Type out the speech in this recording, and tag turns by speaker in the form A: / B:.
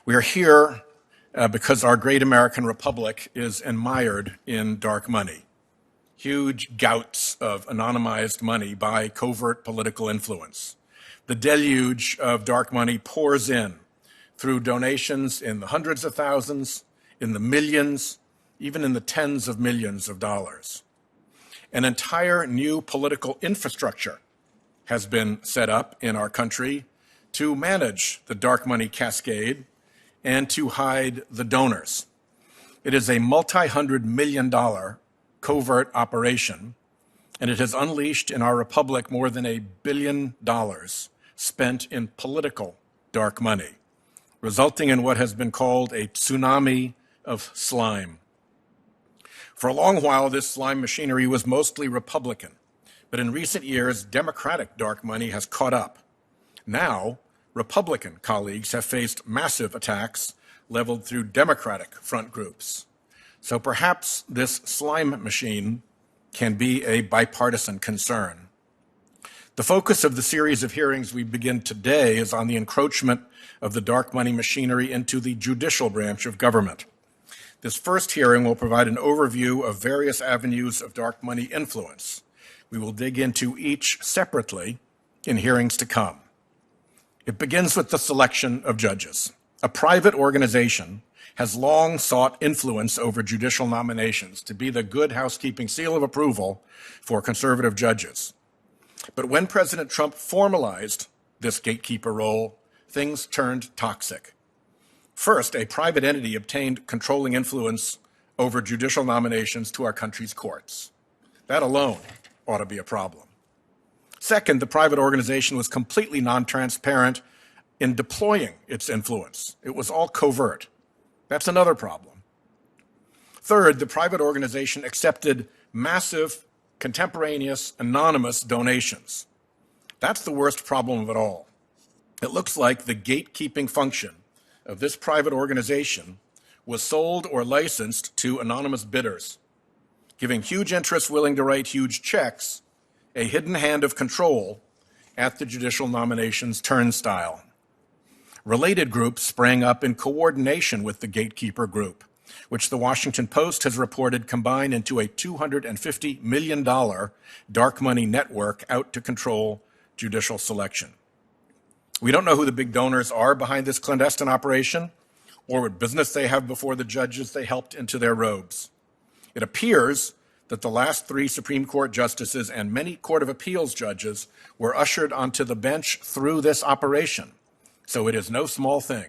A: We are here because our great American republic is enmired in dark money, huge gouts of anonymized money by covert political influence. The deluge of dark money pours in through donations in the hundreds of thousands, in the millions, even in the tens of millions of dollars. An entire new political infrastructure has been set up in our country to manage the dark money cascade and to hide the donors. It is a multi-hundred million dollar covert operation, and it has unleashed in our republic more than $1 billion spent in political dark money, resulting in what has been called a tsunami of slime. For a long while, this slime machinery was mostly Republican, but in recent years, Democratic dark money has caught up. Now, Republican colleagues have faced massive attacks leveled through Democratic front groups. So perhaps this slime machine can be a bipartisan concern. The focus of the series of hearings we begin today is on the encroachment of the dark money machinery into the judicial branch of government. This first hearing will provide an overview of various avenues of dark money influence. We will dig into each separately in hearings to come. It begins with the selection of judges. A private organization has long sought influence over judicial nominations to be the good housekeeping seal of approval for conservative judges. But when President Trump formalized this gatekeeper role, things turned toxic. First, a private entity obtained controlling influence over judicial nominations to our country's courts. That alone ought to be a problem. Second, the private organization was completely non-transparent in deploying its influence. It was all covert. That's another problem. Third, the private organization accepted massive, contemporaneous, anonymous donations. That's the worst problem of it all. It looks like the gatekeeping function of this private organization was sold or licensed to anonymous bidders, giving huge interests willing to write huge checks a hidden hand of control at the judicial nominations turnstile. Related groups sprang up in coordination with the gatekeeper group, which the Washington Post has reported combined into a $250 million dark money network out to control judicial selection. We don't know who the big donors are behind this clandestine operation or what business they have before the judges they helped into their robes. It appears that the last 3 Supreme Court justices and many Court of Appeals judges were ushered onto the bench through this operation. So it is no small thing